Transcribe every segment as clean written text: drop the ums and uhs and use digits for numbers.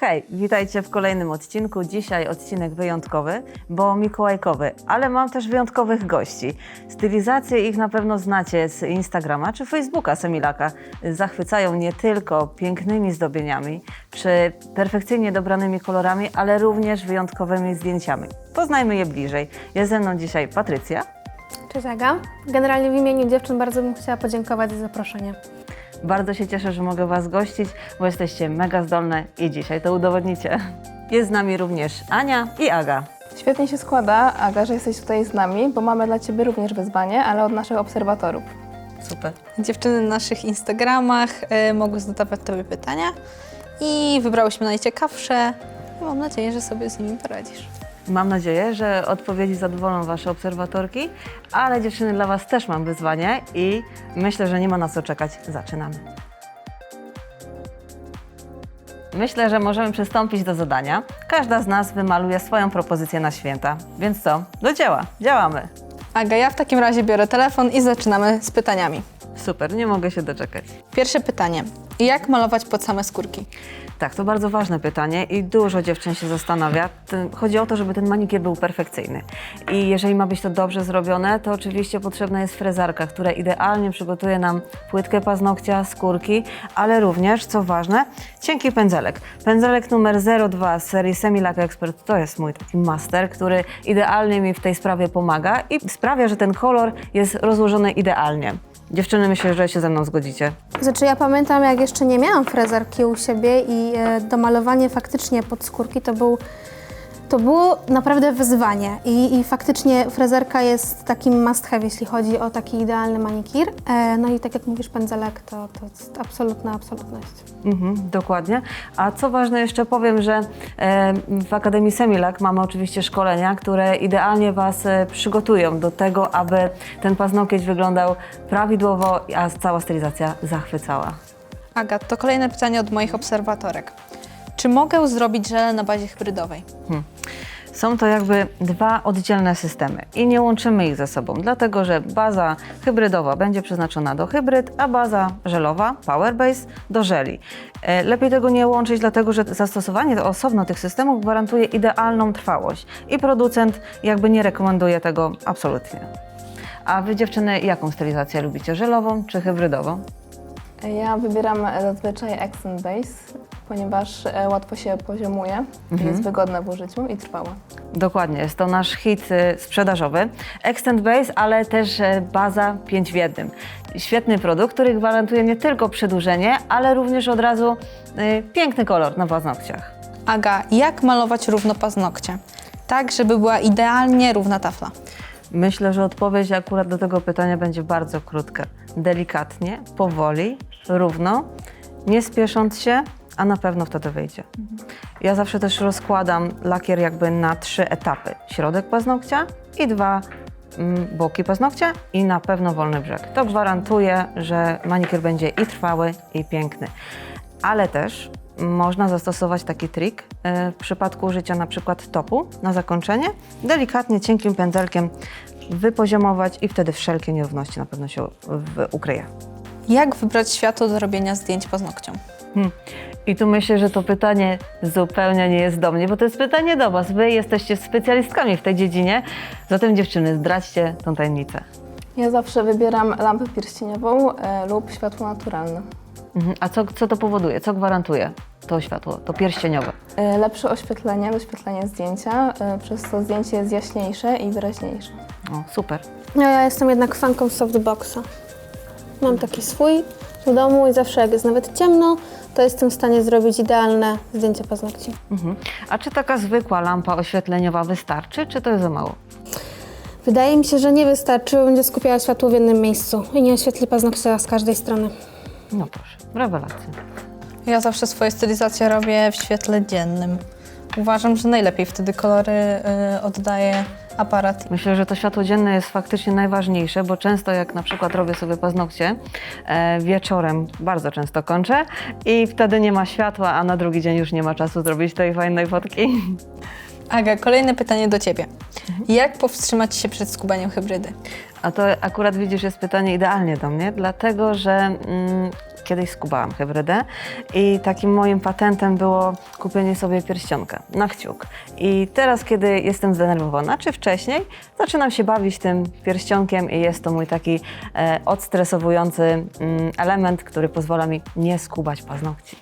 Hej, witajcie w kolejnym odcinku. Dzisiaj odcinek wyjątkowy, bo mikołajkowy, ale mam też wyjątkowych gości. Stylizacje ich na pewno znacie z Instagrama czy Facebooka Semilaka. Zachwycają nie tylko pięknymi zdobieniami czy perfekcyjnie dobranymi kolorami, ale również wyjątkowymi zdjęciami. Poznajmy je bliżej. Jest ze mną dzisiaj Patrycja. Cześć Aga. Generalnie w imieniu dziewczyn bardzo bym chciała podziękować za zaproszenie. Bardzo się cieszę, że mogę Was gościć, bo jesteście mega zdolne i dzisiaj to udowodnicie. Jest z nami również Ania i Aga. Świetnie się składa, Aga, że jesteś tutaj z nami, bo mamy dla Ciebie również wyzwanie, ale od naszych obserwatorów. Super. Dziewczyny na naszych Instagramach mogły zadawać Tobie pytania i wybrałyśmy najciekawsze i mam nadzieję, że sobie z nimi poradzisz. Mam nadzieję, że odpowiedzi zadowolą Wasze obserwatorki, ale dziewczyny, dla Was też mam wyzwanie i myślę, że nie ma na co czekać. Zaczynamy. Myślę, że możemy przystąpić do zadania. Każda z nas wymaluje swoją propozycję na święta. Więc co? Do dzieła. Działamy. Aga, ja w takim razie biorę telefon i zaczynamy z pytaniami. Super, nie mogę się doczekać. Pierwsze pytanie. Jak malować pod same skórki? Tak, to bardzo ważne pytanie i dużo dziewczyn się zastanawia. Chodzi o to, żeby ten manikier był perfekcyjny. I jeżeli ma być to dobrze zrobione, to oczywiście potrzebna jest frezarka, która idealnie przygotuje nam płytkę paznokcia, skórki, ale również, co ważne, cienki pędzelek. Pędzelek numer 02 z serii Semilak Expert to jest mój taki master, który idealnie mi w tej sprawie pomaga i sprawia, że ten kolor jest rozłożony idealnie. Dziewczyny, myślę, że się ze mną zgodzicie. Znaczy ja pamiętam, jak jeszcze nie miałam frezarki u siebie i domalowanie faktycznie pod skórki to było naprawdę wyzwanie. I faktycznie frezarka jest takim must have, jeśli chodzi o taki idealny manikir. No i tak jak mówisz, pędzelek to jest absolutna absolutność. Dokładnie. A co ważne, jeszcze powiem, że w Akademii Semilak mamy oczywiście szkolenia, które idealnie Was przygotują do tego, aby ten paznokieć wyglądał prawidłowo, a cała stylizacja zachwycała. Aga, to kolejne pytanie od moich obserwatorek. Czy mogę zrobić żelę na bazie hybrydowej? Są to jakby dwa oddzielne systemy i nie łączymy ich ze sobą, dlatego że baza hybrydowa będzie przeznaczona do hybryd, a baza żelowa, Power Base, do żeli. Lepiej tego nie łączyć, dlatego że zastosowanie osobno tych systemów gwarantuje idealną trwałość i producent jakby nie rekomenduje tego absolutnie. A Wy, dziewczyny, jaką stylizację lubicie? Żelową czy hybrydową? Ja wybieram zazwyczaj Accent Base, ponieważ łatwo się poziomuje, jest wygodne w użyciu i trwałe. Dokładnie, jest to nasz hit sprzedażowy. Extend Base, ale też baza 5 w 1. Świetny produkt, który gwarantuje nie tylko przedłużenie, ale również od razu piękny kolor na paznokciach. Aga, jak malować równo paznokcie? Tak, żeby była idealnie równa tafla. Myślę, że odpowiedź akurat do tego pytania będzie bardzo krótka. Delikatnie, powoli, równo, nie spiesząc się, a na pewno wtedy wyjdzie. Ja zawsze też rozkładam lakier jakby na 3 etapy. Środek paznokcia i 2 boki paznokcia i na pewno wolny brzeg. To gwarantuje, że manikier będzie i trwały, i piękny. Ale też można zastosować taki trik w przypadku użycia na przykład topu na zakończenie. Delikatnie, cienkim pędzelkiem wypoziomować i wtedy wszelkie nierówności na pewno się ukryje. Jak wybrać światło do robienia zdjęć paznokciom? I tu myślę, że to pytanie zupełnie nie jest do mnie, bo to jest pytanie do Was. Wy jesteście specjalistkami w tej dziedzinie, zatem dziewczyny, zdradźcie tą tajemnicę. Ja zawsze wybieram lampę pierścieniową lub światło naturalne. A co to powoduje? Co gwarantuje to światło, to pierścieniowe? Lepsze doświetlenie zdjęcia, przez co zdjęcie jest jaśniejsze i wyraźniejsze. O, super. No ja jestem jednak fanką softboxa. Mam taki swój w domu i zawsze jak jest nawet ciemno, to jestem w stanie zrobić idealne zdjęcie paznokci. A czy taka zwykła lampa oświetleniowa wystarczy, czy to jest za mało? Wydaje mi się, że nie wystarczy, bo będzie skupiała światło w jednym miejscu i nie oświetli paznokcia z każdej strony. No proszę, rewelacja. Ja zawsze swoje stylizacje robię w świetle dziennym. Uważam, że najlepiej wtedy kolory oddaje aparat. Myślę, że to światło dzienne jest faktycznie najważniejsze, bo często jak na przykład robię sobie paznokcie, wieczorem bardzo często kończę i wtedy nie ma światła, a na drugi dzień już nie ma czasu zrobić tej fajnej fotki. Aga, kolejne pytanie do Ciebie. Jak powstrzymać się przed skubaniem hybrydy? A to akurat widzisz, jest pytanie idealnie do mnie, dlatego że kiedyś skubałam hybrydę i takim moim patentem było kupienie sobie pierścionka na kciuk. I teraz, kiedy jestem zdenerwowana, czy wcześniej, zaczynam się bawić tym pierścionkiem i jest to mój taki odstresowujący element, który pozwala mi nie skubać paznokci.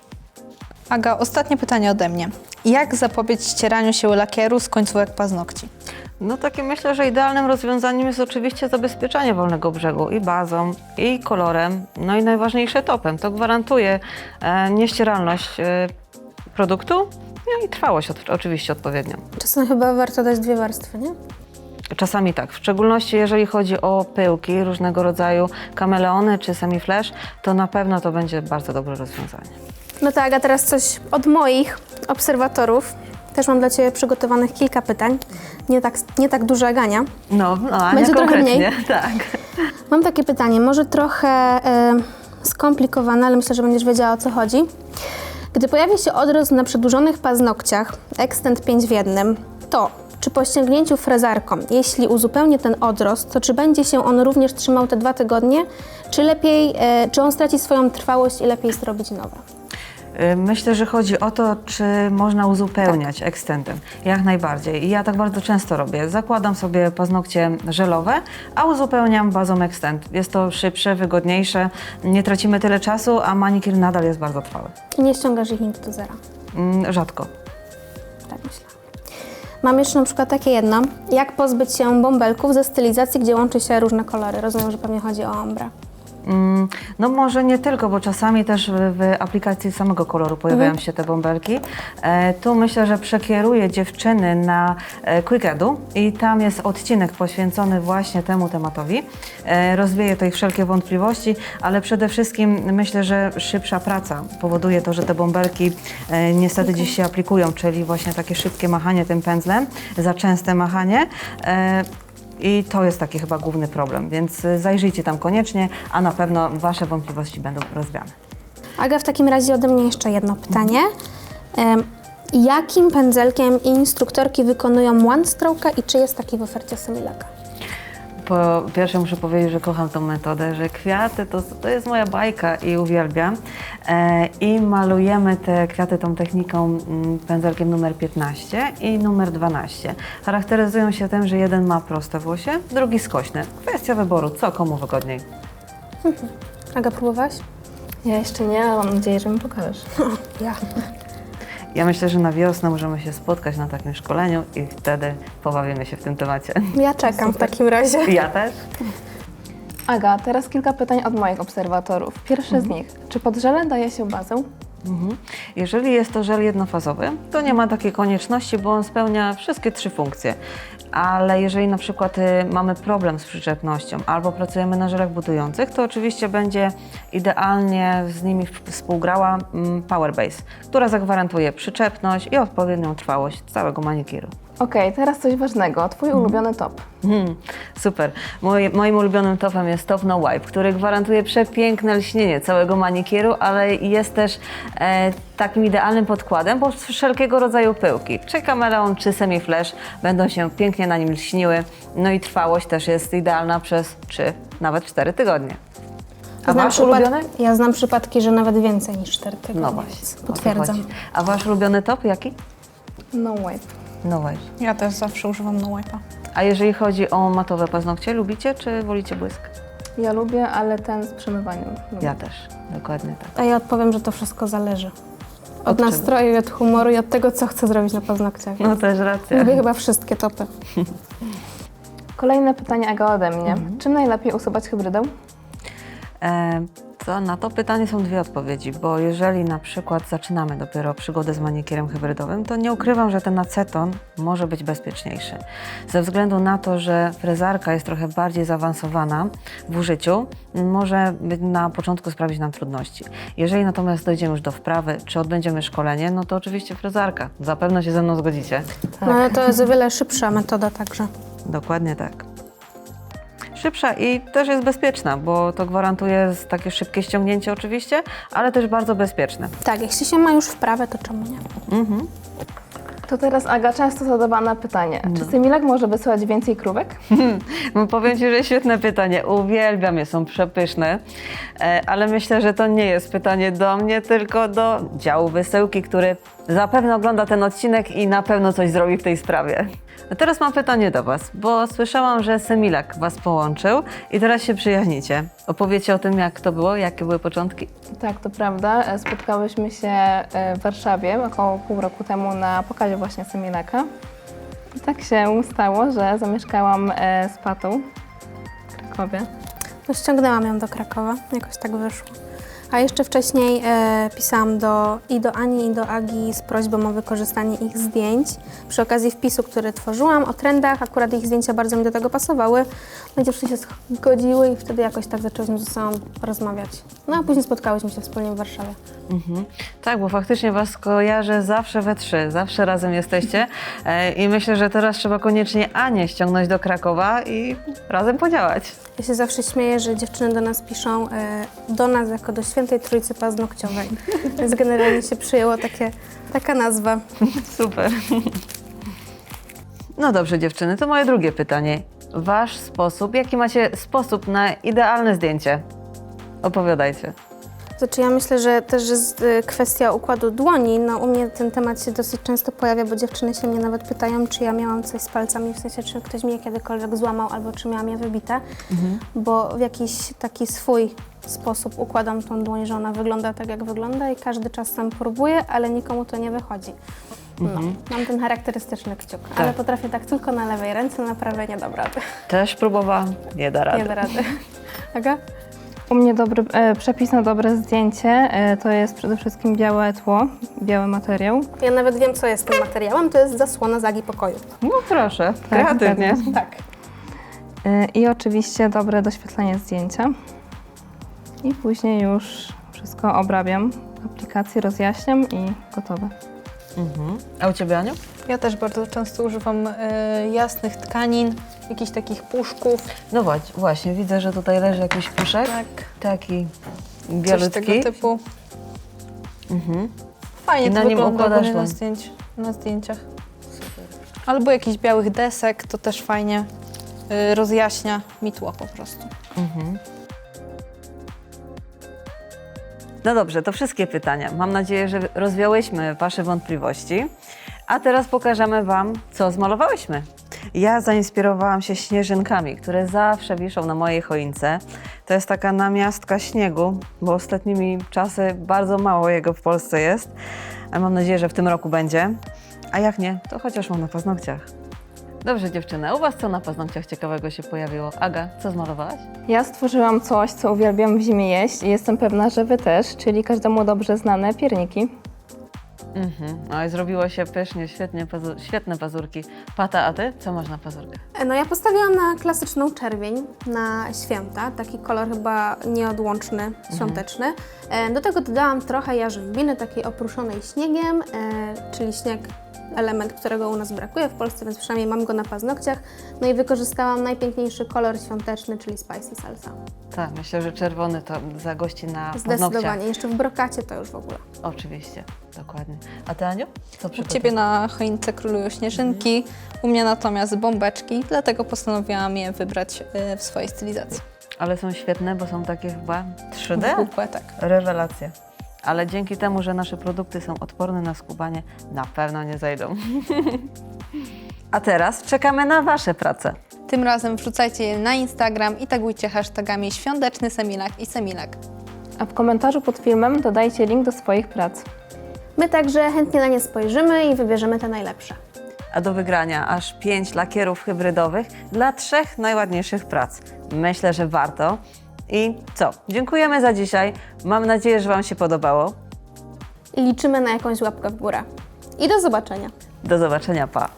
Aga, ostatnie pytanie ode mnie. Jak zapobiec ścieraniu się lakieru z końcówek paznokci? No takie myślę, że idealnym rozwiązaniem jest oczywiście zabezpieczanie wolnego brzegu i bazą, i kolorem, no i najważniejsze topem. To gwarantuje nieścieralność produktu, no i trwałość oczywiście odpowiednią. Czasem chyba warto dać 2 warstwy, nie? Czasami tak, w szczególności jeżeli chodzi o pyłki, różnego rodzaju kameleony czy semiflash, to na pewno to będzie bardzo dobre rozwiązanie. No tak, a teraz coś od moich obserwatorów. Też mam dla Ciebie przygotowanych kilka pytań. Nie tak duża Agania. No, Ania Będzie trochę konkretnie, mniej. tak. Mam takie pytanie, może trochę skomplikowane, ale myślę, że będziesz wiedziała, o co chodzi. Gdy pojawi się odrost na przedłużonych paznokciach, Extend 5 w 1, to czy po ściągnięciu frezarką, jeśli uzupełnię ten odrost, to czy będzie się on również trzymał te 2 tygodnie, czy lepiej, czy on straci swoją trwałość i lepiej zrobić nowe? Myślę, że chodzi o to, czy można uzupełniać extendem. Jak najbardziej. I ja tak bardzo często robię. Zakładam sobie paznokcie żelowe, a uzupełniam bazą extend. Jest to szybsze, wygodniejsze, nie tracimy tyle czasu, a manikir nadal jest bardzo trwały. I nie ściągasz ich nigdy do zera. Rzadko. Tak myślę. Mam jeszcze na przykład takie jedno. Jak pozbyć się bąbelków ze stylizacji, gdzie łączy się różne kolory? Rozumiem, że pewnie chodzi o ombre. No może nie tylko, bo czasami też w aplikacji samego koloru pojawiają się te bąbelki. Tu myślę, że przekieruję dziewczyny na Quick-Edu i tam jest odcinek poświęcony właśnie temu tematowi. Rozwieję to ich wszelkie wątpliwości, ale przede wszystkim myślę, że szybsza praca powoduje to, że te bąbelki niestety dziś się aplikują, czyli właśnie takie szybkie machanie tym pędzlem, za częste machanie. I to jest taki chyba główny problem, więc zajrzyjcie tam koniecznie, a na pewno Wasze wątpliwości będą rozwiane. Aga, w takim razie ode mnie jeszcze jedno pytanie. Jakim pędzelkiem instruktorki wykonują one stroke'a i czy jest taki w ofercie Semilaka? Po pierwsze muszę powiedzieć, że kocham tą metodę, że kwiaty to jest moja bajka i uwielbiam. I malujemy te kwiaty tą techniką pędzelkiem numer 15 i numer 12. Charakteryzują się tym, że jeden ma proste włosie, drugi skośne. Kwestia wyboru, co komu wygodniej. Aga, próbowałaś? Ja jeszcze nie, ale mam nadzieję, że mi pokażesz. Ja. Ja myślę, że na wiosnę możemy się spotkać na takim szkoleniu i wtedy pobawimy się w tym temacie. Ja czekam w takim razie. Ja też. Aga, teraz kilka pytań od moich obserwatorów. Pierwsze z nich. Czy pod żelem daje się bazę? Jeżeli jest to żel jednofazowy, to nie ma takiej konieczności, bo on spełnia wszystkie 3 funkcje. Ale jeżeli na przykład mamy problem z przyczepnością albo pracujemy na żelach budujących, to oczywiście będzie idealnie z nimi współgrała Power Base, która zagwarantuje przyczepność i odpowiednią trwałość całego manikiru. Okej, teraz coś ważnego. Twój ulubiony top. Super. Moim ulubionym topem jest Top No Wipe, który gwarantuje przepiękne lśnienie całego manikiru, ale jest też takim idealnym podkładem, bo wszelkiego rodzaju pyłki, czy kameleon, czy semiflash, będą się pięknie na nim lśniły. No i trwałość też jest idealna przez 3, nawet 4 tygodnie. A wasz ulubiony? Ja znam przypadki, że nawet więcej niż 4 tygodnie. No właśnie. więc o to potwierdzam. chodzi. A wasz ulubiony top jaki? No wipe. No właśnie. Ja też zawsze używam no wipe'a. A jeżeli chodzi o matowe paznokcie, lubicie czy wolicie błysk? Ja lubię, ale ten z przemywaniem. lubię. Ja też, dokładnie tak. A ja odpowiem, że to wszystko zależy. Od Od czego? nastroju, od humoru i od tego, co chcę zrobić na paznokciach. No też racja. Lubię chyba wszystkie topy. Kolejne pytanie, Aga, ode mnie. Czym najlepiej usuwać hybrydę? To na to pytanie są 2 odpowiedzi, bo jeżeli na przykład zaczynamy dopiero przygodę z manikirem hybrydowym, to nie ukrywam, że ten aceton może być bezpieczniejszy. Ze względu na to, że frezarka jest trochę bardziej zaawansowana w użyciu, może na początku sprawić nam trudności. Jeżeli natomiast dojdziemy już do wprawy, czy odbędziemy szkolenie, no to oczywiście frezarka. Zapewne się ze mną zgodzicie. No ale to jest o wiele szybsza metoda także. Dokładnie tak. Szybsza i też jest bezpieczna, bo to gwarantuje takie szybkie ściągnięcie oczywiście, ale też bardzo bezpieczne. Tak, jeśli się ma już wprawę, to czemu nie? To teraz Aga, często zadawane pytanie. Czy Semilak może wysłać więcej krówek? No, powiem Ci, że świetne pytanie. Uwielbiam je, są przepyszne. Ale myślę, że to nie jest pytanie do mnie, tylko do działu wysyłki, który zapewne ogląda ten odcinek i na pewno coś zrobi w tej sprawie. A teraz mam pytanie do Was, bo słyszałam, że Semilak Was połączył i teraz się przyjaźnicie. Opowiecie o tym, jak to było, jakie były początki? Tak, to prawda. Spotkałyśmy się w Warszawie około pół roku temu na pokazie właśnie Semilaka. I tak się stało, że zamieszkałam z Patą w Krakowie. No, ściągnęłam ją do Krakowa, jakoś tak wyszło. A jeszcze wcześniej pisałam i do Ani, i do Agi z prośbą o wykorzystanie ich zdjęć. Przy okazji wpisu, który tworzyłam o trendach, akurat ich zdjęcia bardzo mi do tego pasowały. No i dziewczyny się zgodziły i wtedy jakoś tak zaczęłyśmy ze sobą rozmawiać. No a później spotkałyśmy się wspólnie w Warszawie. Tak, bo faktycznie Was kojarzę zawsze we trzy, zawsze razem jesteście i myślę, że teraz trzeba koniecznie Anię ściągnąć do Krakowa i razem podziałać. Ja się zawsze śmieję, że dziewczyny do nas piszą, do nas jako do Świętej Trójcy Paznokciowej. Więc generalnie się przyjęło taka nazwa. Super. No dobrze dziewczyny, to moje drugie pytanie. Wasz sposób, jaki macie sposób na idealne zdjęcie? Opowiadajcie. Znaczy ja myślę, że też jest kwestia układu dłoni. No u mnie ten temat się dosyć często pojawia, bo dziewczyny się mnie nawet pytają, czy ja miałam coś z palcami, w sensie czy ktoś mnie kiedykolwiek złamał albo czy miałam je wybite, bo w jakiś taki swój sposób układam tą dłoń, że ona wygląda tak jak wygląda i każdy czas sam próbuję, ale nikomu to nie wychodzi. No, mam ten charakterystyczny kciuk, ale potrafię tak tylko na lewej ręce, na prawej nie dam rady. Też próbowałam, nie da rady. Nie da rady. Aga? U mnie przepis na dobre zdjęcie to jest przede wszystkim białe tło, biały materiał. Ja nawet wiem, co jest tym materiałem, to jest zasłona z Agi pokoju. No proszę, kreatywnie. Tak. I oczywiście dobre doświetlenie zdjęcia. I później już wszystko obrabiam w aplikacji, rozjaśniam i gotowe. A u Ciebie, Aniu? Ja też bardzo często używam jasnych tkanin, jakichś takich puszków. No właśnie, widzę, że tutaj leży jakiś puszek. Tak. Taki Coś bielutki. tego typu. Fajnie I to na nim wygląda układasz ogólnie dłoń. na zdjęciach. Albo jakichś białych desek, to też fajnie rozjaśnia mi tło po prostu. No dobrze, to wszystkie pytania. Mam nadzieję, że rozwiałyśmy Wasze wątpliwości. A teraz pokażemy Wam, co zmalowałyśmy. Ja zainspirowałam się śnieżynkami, które zawsze wiszą na mojej choince. To jest taka namiastka śniegu, bo ostatnimi czasy bardzo mało jego w Polsce jest. A mam nadzieję, że w tym roku będzie. A jak nie, to chociaż mam na paznokciach. Dobrze dziewczyny, a u Was co na paznokciach ciekawego się pojawiło? Aga, co zmalowałaś? Ja stworzyłam coś, co uwielbiam w zimie jeść i jestem pewna, że Wy też, czyli każdemu dobrze znane pierniki. No i zrobiło się pysznie, świetne pazurki. Pata, a Ty? Co masz na pazurkach? No ja postawiłam na klasyczną czerwień, na święta, taki kolor chyba nieodłączny, świąteczny. Do tego dodałam trochę jarzębiny, takiej opruszonej śniegiem, czyli śnieg, element, którego u nas brakuje w Polsce, więc przynajmniej mam go na paznokciach. No i wykorzystałam najpiękniejszy kolor świąteczny, czyli spicy salsa. Tak, myślę, że czerwony to zagości na paznokciach. Zdecydowanie, jeszcze w brokacie to już w ogóle. Oczywiście, dokładnie. A Ty, Aniu? Co U przygotowałeś? Ciebie na choince królują śnieżynki, u mnie natomiast bombeczki, dlatego postanowiłam je wybrać w swojej stylizacji. Ale są świetne, bo są takie chyba 3D? Wypukłe, tak. Rewelacja. Ale dzięki temu, że nasze produkty są odporne na skubanie, na pewno nie zejdą. A teraz czekamy na Wasze prace. Tym razem wrzucajcie je na Instagram i tagujcie hashtagami świąteczny Semilak i Semilak. A w komentarzu pod filmem dodajcie link do swoich prac. My także chętnie na nie spojrzymy i wybierzemy te najlepsze. A do wygrania aż 5 lakierów hybrydowych dla 3 najładniejszych prac. Myślę, że warto. I co? Dziękujemy za dzisiaj. Mam nadzieję, że Wam się podobało. I liczymy na jakąś łapkę w górę. I do zobaczenia. Do zobaczenia, pa!